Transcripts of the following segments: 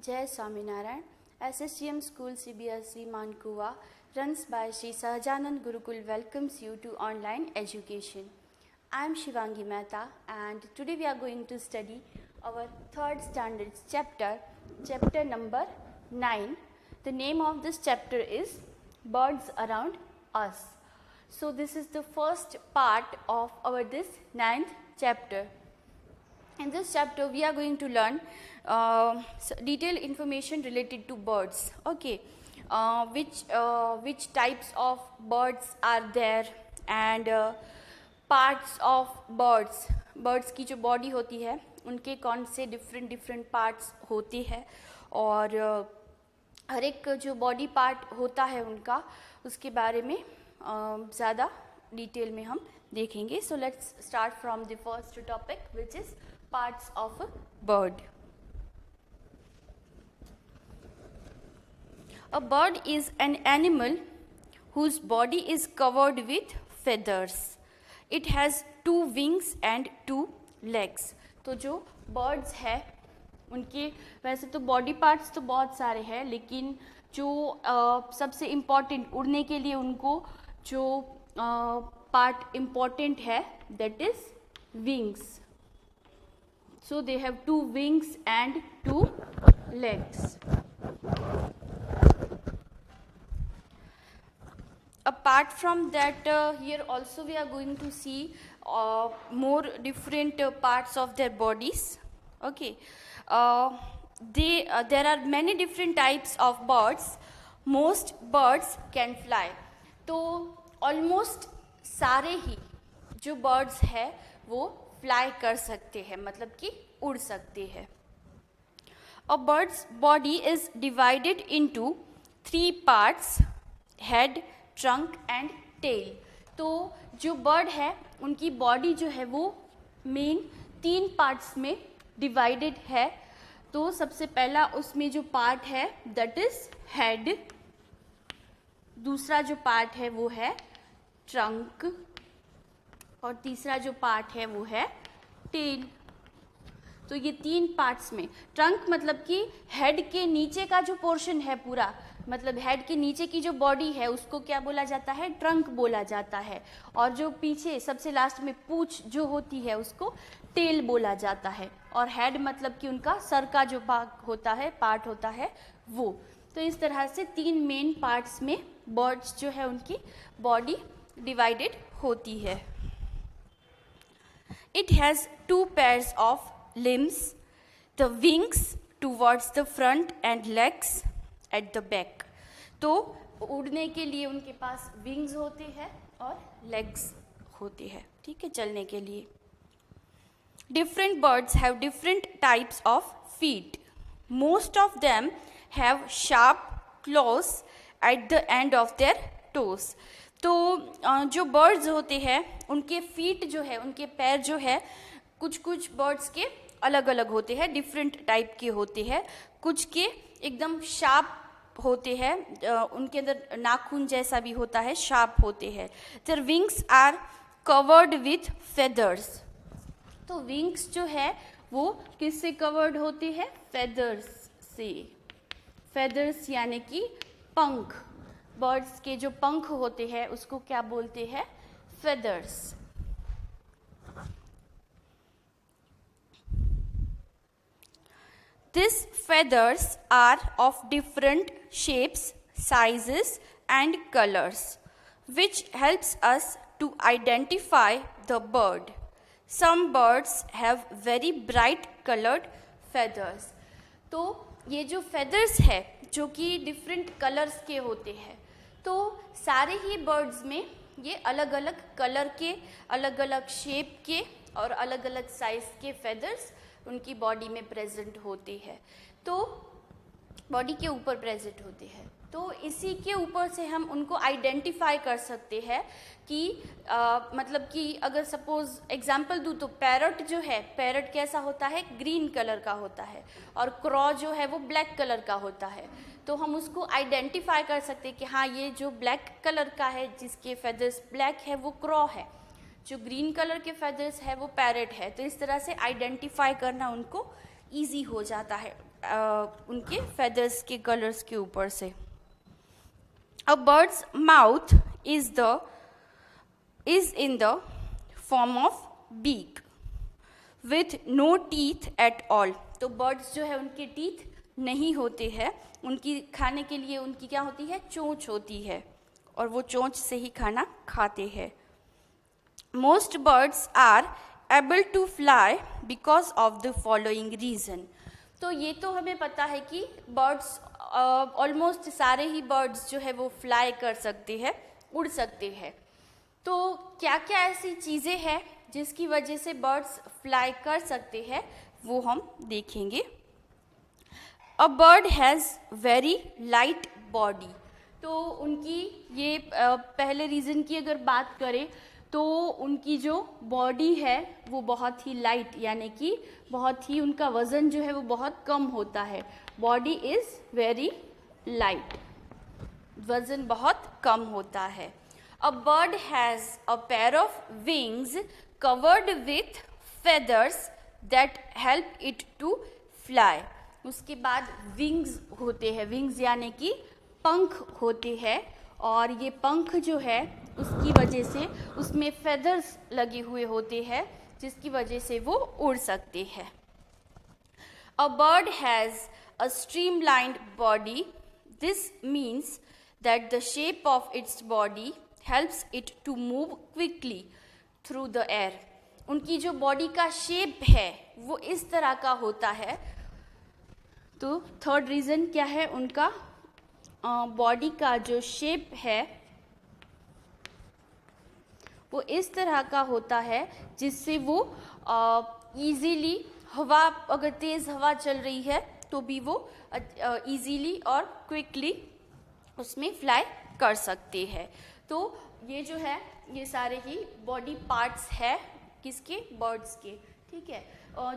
Jai Swaminarayan. SSGM School CBSE Mankuwa, runs by Sri Sahajanand Gurukul, welcomes you to online education. I am Shivangi Mehta, and today we are going to study our third standard chapter number 9. The name of this chapter is Birds Around Us. So this is the first part of our this 9th chapter. In this chapter, we are going to learn detailed information related to birds. Okay, which types of birds are there, and parts of birds की जो body होती है उनके कौन से different parts होते हैं, और हर एक जो body part होता है उनका, उसके बारे में ज़्यादा डिटेल में हम देखेंगे. So let's start from the first topic, which is parts of a bird. A bird is an animal whose body is covered with feathers. It has 2 wings and 2 legs. तो जो birds है उनके वैसे तो body parts तो बहुत सारे हैं, लेकिन जो सबसे important उड़ने के लिए उनको जो part important है, that is wings. So they have 2 wings and 2 legs. Apart from that, here also we are going to see more different parts of their bodies. Okay, there are many different types of birds. Most birds can fly. तो almost सारे ही जो birds है वो fly कर सकते हैं, मतलब कि उड़ सकते हैं. A bird's body is divided into 3 parts: head, trunk and tail. तो जो बर्ड है उनकी बॉडी जो है वो मेन 3 पार्ट्स में डिवाइडेड है. तो सबसे पहला उसमें जो पार्ट है दैट इज हेड, दूसरा जो पार्ट है वो है ट्रंक, और तीसरा जो पार्ट है वो है टेल. तो ये 3 पार्ट्स में, ट्रंक मतलब कि हेड के नीचे का जो पोर्शन है पूरा, मतलब हेड के नीचे की जो बॉडी है उसको क्या बोला जाता है, ट्रंक बोला जाता है. और जो पीछे सबसे लास्ट में पूंछ जो होती है उसको टेल बोला जाता है. और हेड मतलब कि उनका सर का जो भाग होता है, पार्ट होता है वो. तो इस तरह से 3 मेन पार्ट्स में बर्ड्स जो है उनकी बॉडी डिवाइडेड होती है. It has 2 pairs of limbs, the wings towards the front and legs at the back. तो उड़ने के लिए उनके पास विंग्स होते हैं और लेग्स होते हैं, ठीक है, चलने के लिए. Different birds have different types of feet. Most of them have sharp claws at the end of their toes. तो जो बर्ड्स होते हैं उनके फीट जो है, उनके पैर जो है, कुछ बर्ड्स के अलग अलग होते हैं, डिफरेंट टाइप के होते हैं. कुछ के एकदम शार्प होते हैं, उनके अंदर नाखून जैसा भी होता है, शार्प होते हैं. Their wings are covered with feathers. तो विंग्स जो है वो किससे कवर्ड होते हैं, फेदर्स से. फेदर्स यानी कि पंख, बर्ड्स के जो पंख होते हैं उसको क्या बोलते हैं, feathers. These feathers are of different shapes, sizes and colors, which helps us to identify the bird. Some birds have very bright colored feathers. तो ये जो feathers है जो कि different colors के होते हैं, तो सारे ही बर्ड्स में ये अलग अलग कलर के, अलग अलग शेप के और अलग अलग साइज के फेदर्स उनकी बॉडी में प्रेजेंट होते हैं. तो बॉडी के ऊपर प्रेजेंट होते हैं. तो इसी के ऊपर से हम उनको आइडेंटिफाई कर सकते हैं कि मतलब कि अगर सपोज एग्जांपल दूँ तो पैरट जो है, पैरट कैसा होता है, ग्रीन कलर का होता है, और क्रॉ जो है वो ब्लैक कलर का होता है. तो हम उसको आइडेंटिफाई कर सकते हैं कि हाँ ये जो ब्लैक कलर का है जिसके फेदर्स ब्लैक है वो क्रॉ है, जो ग्रीन कलर के फेदर्स है वो पैरट है. तो इस तरह से आइडेंटिफाई करना उनको ईजी हो जाता है. उनके फेदर्स के कलर्स के ऊपर से. A bird's mouth is in the form of beak with no teeth at all. तो birds जो है उनके teeth नहीं होते हैं, उनकी खाने के लिए उनकी क्या होती है, चोंच होती है, और वो चोंच से ही खाना खाते हैं. Most birds are able to fly because of the following reason. तो ये तो हमें पता है कि बर्ड्स ऑलमोस्ट सारे ही बर्ड्स जो है वो फ्लाई कर सकते हैं, उड़ सकते हैं. तो क्या क्या ऐसी चीज़ें हैं जिसकी वजह से बर्ड्स फ्लाई कर सकते हैं, वो हम देखेंगे. अ bird has very light body. तो उनकी ये पहले रीज़न की अगर बात करें तो उनकी जो बॉडी है वो बहुत ही लाइट, यानी कि बहुत ही उनका वज़न जो है वो बहुत कम होता है. बॉडी इज़ वेरी लाइट, वज़न बहुत कम होता है. A bird has a pair of wings covered with feathers that help it to fly. उसके बाद विंग्स होते हैं, विंग्स यानी कि पंख होते हैं, और ये पंख जो है उसकी वजह से उसमें फेदर्स लगे हुए होते हैं जिसकी वजह से वो उड़ सकते हैं. A bird has a streamlined body. This means that the shape of its body helps it to move quickly through the air. उनकी जो बॉडी का शेप है वो इस तरह का होता है. तो थर्ड रीज़न क्या है, उनका बॉडी का जो शेप है वो इस तरह का होता है जिससे वो इजीली हवा, अगर तेज़ हवा चल रही है तो भी वो इजीली और क्विकली उसमें फ्लाई कर सकते हैं. तो ये जो है ये सारे ही बॉडी पार्ट्स है किसके, बर्ड्स के. ठीक है,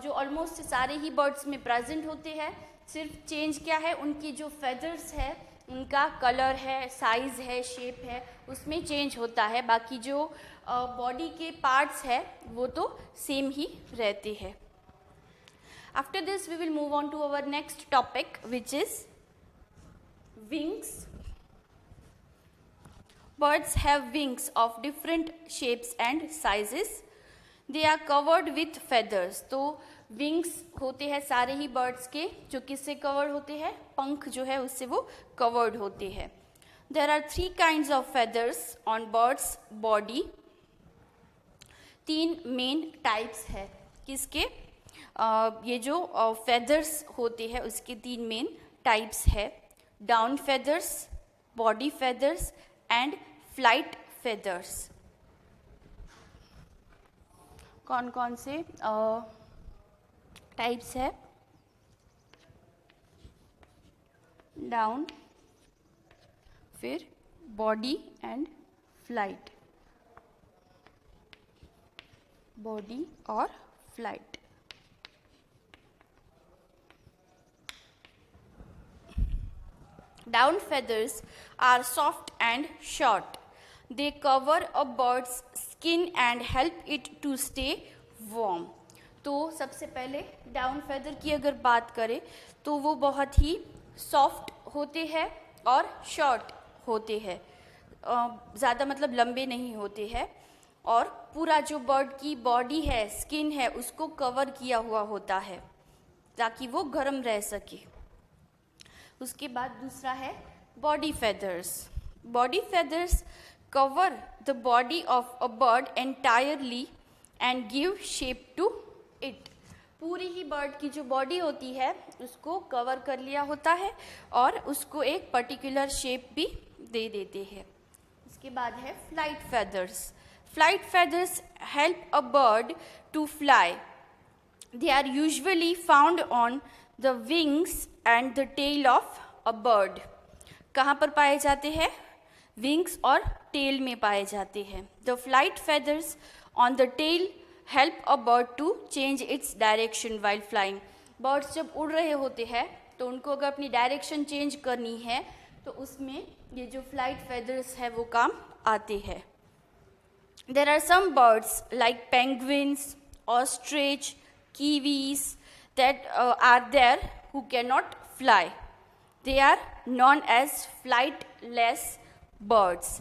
जो ऑलमोस्ट सारे ही बर्ड्स में प्रेजेंट होते हैं. सिर्फ चेंज क्या है, उनकी जो फेदर्स है उनका कलर है, साइज़ है, शेप है, उसमें चेंज होता है. बाकी जो बॉडी के पार्ट्स है वो तो सेम ही रहते हैं. After this we will move on to our next topic which is wings. Birds have wings of different shapes and sizes. They are covered with feathers. तो विंग्स होते हैं सारे ही बर्ड्स के, जो किससे कवर्ड होते हैं, पंख जो है उससे वो कवर्ड होते हैं. There are 3 kinds of feathers on birds body. 3 main types है किसके, ये जो फेदर्स होते हैं उसके 3 मेन टाइप्स है. Down feathers, body feathers and flight feathers. कौन कौन से टाइप्स है, डाउन, फिर बॉडी एंड फ्लाइट, बॉडी और flight. Down feathers are soft and short. They cover a bird's skin and help it to stay warm. तो सबसे पहले down feather की अगर बात करें तो वो बहुत ही सॉफ्ट होते हैं और शॉर्ट होते हैं, ज़्यादा मतलब लंबे नहीं होते हैं, और पूरा जो बर्ड की बॉडी है, स्किन है, उसको कवर किया हुआ होता है ताकि वो गर्म रह सके. उसके बाद दूसरा है body feathers. Body feathers cover the body of a bird entirely and give shape to it. पूरी ही बर्ड की जो बॉडी होती है उसको कवर कर लिया होता है और उसको एक पर्टिकुलर शेप भी दे देते हैं. उसके बाद है flight feathers. Flight feathers help a bird to fly. They are usually found on the wings and the tail of a bird. कहाँ पर पाए जाते हैं, विंग्स और टेल में पाए जाते हैं. The flight feathers on the tail help a bird to change its direction while flying. Birds जब उड़ रहे होते हैं तो उनको अगर अपनी डायरेक्शन चेंज करनी है तो उसमें ये जो फ्लाइट फेदर्स है वो काम आते हैं. There are some birds like penguins, ostrich, kiwis that are there who cannot fly. They are known as flightless birds.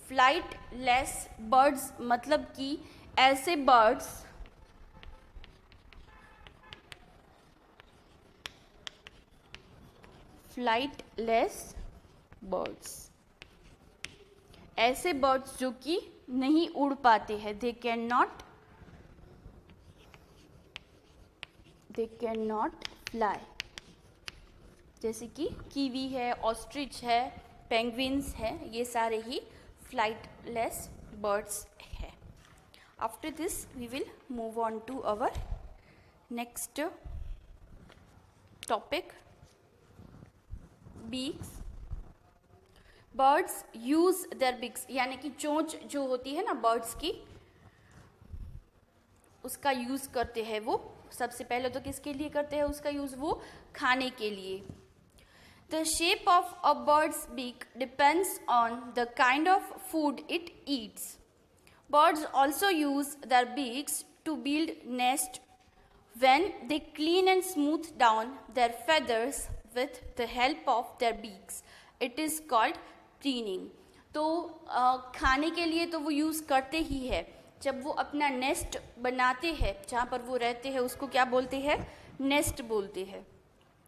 Flightless birds मतलब कि ऐसे birds flightless birds, ऐसे birds जो कि नहीं उड़ पाते हैं, they cannot fly. जैसे कि कीवी है, ऑस्ट्रिच है, पेंगुइन्स है, ये सारे ही फ्लाइटलेस बर्ड्स है. After this we will move on to our next topic, beaks. Birds use their beaks, यानी कि चोंच जो होती है ना बर्ड्स की, उसका यूज करते हैं वो. सबसे पहले तो किसके लिए करते हैं उसका यूज? वो खाने के लिए. The shape of a birds beak depends on the kind of food it eats. Birds also use their beaks to build nest when they clean and smooth down their feathers with the help of their beaks. It is called preening. तो खाने के लिए तो वो use करते ही है. जब वो अपना नेस्ट बनाते हैं जहाँ पर वो रहते हैं उसको क्या बोलते हैं? नेस्ट बोलते हैं.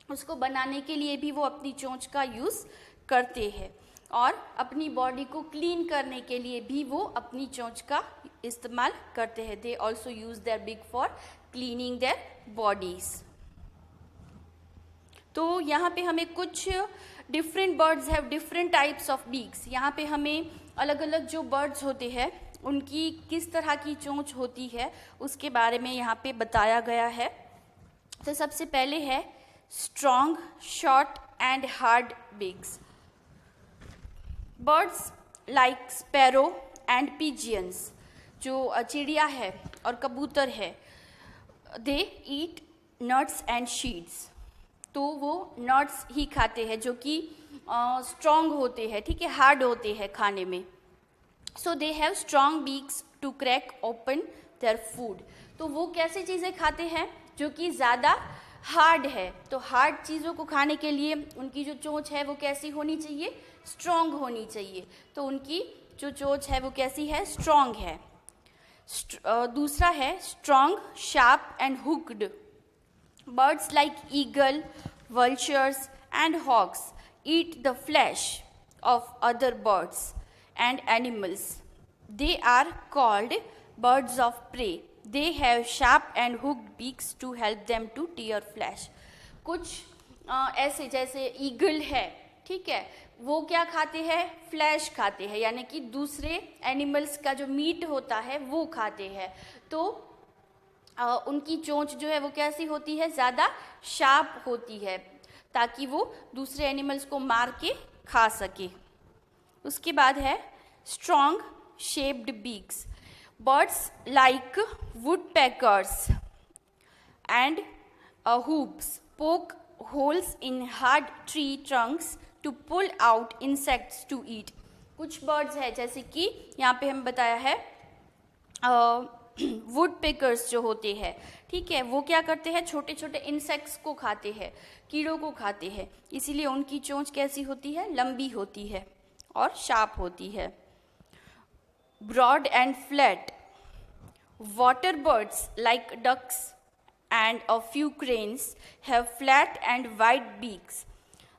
उसको बनाने के लिए भी वो अपनी चोंच का यूज़ करते हैं और अपनी बॉडी को क्लीन करने के लिए भी वो अपनी चोंच का इस्तेमाल करते हैं. They also use their big for cleaning their bodies. तो यहाँ पे हमें कुछ different birds have different types of beaks. यहाँ पे हमें अलग अलग जो बर्ड्स होते हैं उनकी किस तरह की चोंच होती है उसके बारे में यहाँ पे बताया गया है. तो सबसे पहले है strong, short and hard beaks. Birds like sparrow and pigeons, जो चिड़िया है और कबूतर है, they eat nuts and seeds. तो वो नट्स ही खाते हैं जो कि स्ट्रॉन्ग होते हैं, ठीक है, हार्ड होते हैं खाने में. So they have strong beaks to crack open their food. तो वो कैसे चीज़ें खाते हैं जो कि ज़्यादा हार्ड है. तो हार्ड चीज़ों को खाने के लिए उनकी जो चोंच है वो कैसी होनी चाहिए? स्ट्रॉन्ग होनी चाहिए. तो उनकी जो चोंच है वो कैसी है? स्ट्रॉन्ग है. दूसरा है strong, sharp and hooked. Birds like eagle, vultures and hawks eat the flesh of other birds and animals. They are called birds of prey. They have sharp and hooked beaks to help them to tear flesh. कुछ ऐसे जैसे eagle है, ठीक है, वो क्या खाते हैं? फ्लैश खाते हैं, यानी कि दूसरे एनिमल्स का जो मीट होता है वो खाते हैं. तो उनकी चोंच जो है वो कैसी होती है? ज़्यादा शार्प होती है ताकि वो दूसरे एनिमल्स को मार के खा सके. उसके बाद है strong shaped beaks. Birds like woodpeckers and hoops poke holes in hard tree trunks to pull out insects to eat. कुछ बर्ड्स है जैसे कि यहाँ पे हम बताया है woodpeckers जो होते हैं, ठीक है, वो क्या करते हैं? छोटे छोटे इंसेक्ट्स को खाते हैं, कीड़ों को खाते हैं. इसीलिए उनकी चोंच कैसी होती है? लंबी होती है और शार्प होती है. Broad and flat. Water birds like ducks and a few cranes have flat and wide beaks.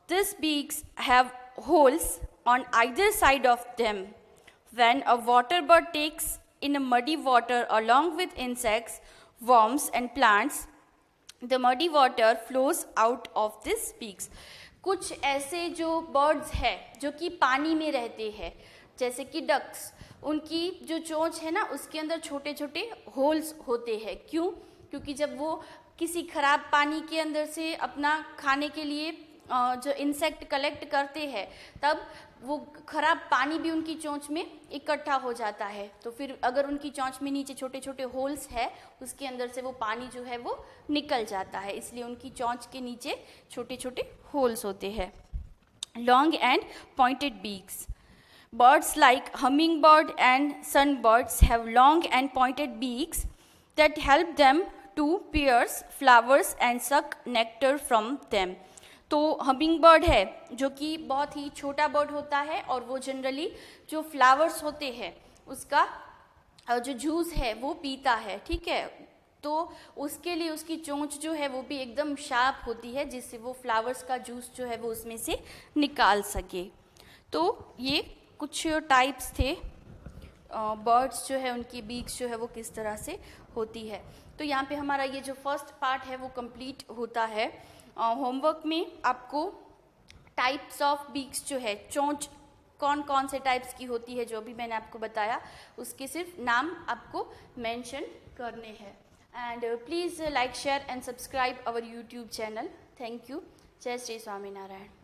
These beaks have holes on either side of them. When a water bird takes in a muddy water along with insects, worms and plants, the muddy water flows out of these beaks. कुछ ऐसे जो birds है जो कि पानी में रहते हैं जैसे कि डक्स, उनकी जो चोंच है ना उसके अंदर छोटे छोटे होल्स होते हैं. क्यों? क्योंकि जब वो किसी खराब पानी के अंदर से अपना खाने के लिए जो इंसेक्ट कलेक्ट करते हैं तब वो खराब पानी भी उनकी चोंच में इकट्ठा हो जाता है. तो फिर अगर उनकी चोंच में नीचे छोटे छोटे होल्स है उसके अंदर से वो पानी जो है वो निकल जाता है, इसलिए उनकी चोंच के नीचे छोटे छोटे होल्स होते हैं. Long and pointed beaks. Birds like hummingbird and sunbirds have long and pointed beaks that help them to pierce flowers and suck nectar from them. तो हमिंग बर्ड है जो कि बहुत ही छोटा बर्ड होता है और वो जनरली जो फ्लावर्स होते हैं उसका जो जूस है वो पीता है, ठीक है। तो उसके लिए उसकी चोंच जो है वो भी एकदम शार्प होती है जिससे वो फ्लावर्स का जूस जो है वो उसमें से निकाल सके। तो ये कुछ टाइप्स थे बर्ड्स जो है उनकी बीक्स जो है वो किस तरह से होती है। तो यहाँ पे हमारा ये जो फर्स्ट पार्ट है वो कंप्लीट होता है। होमवर्क में आपको टाइप्स ऑफ बीक्स जो है, चोंच कौन कौन से टाइप्स की होती है जो भी मैंने आपको बताया उसके सिर्फ नाम आपको मेंशन करने हैं। And please like share and subscribe our YouTube channel. Thank you. जय श्री स्वामी नारायण।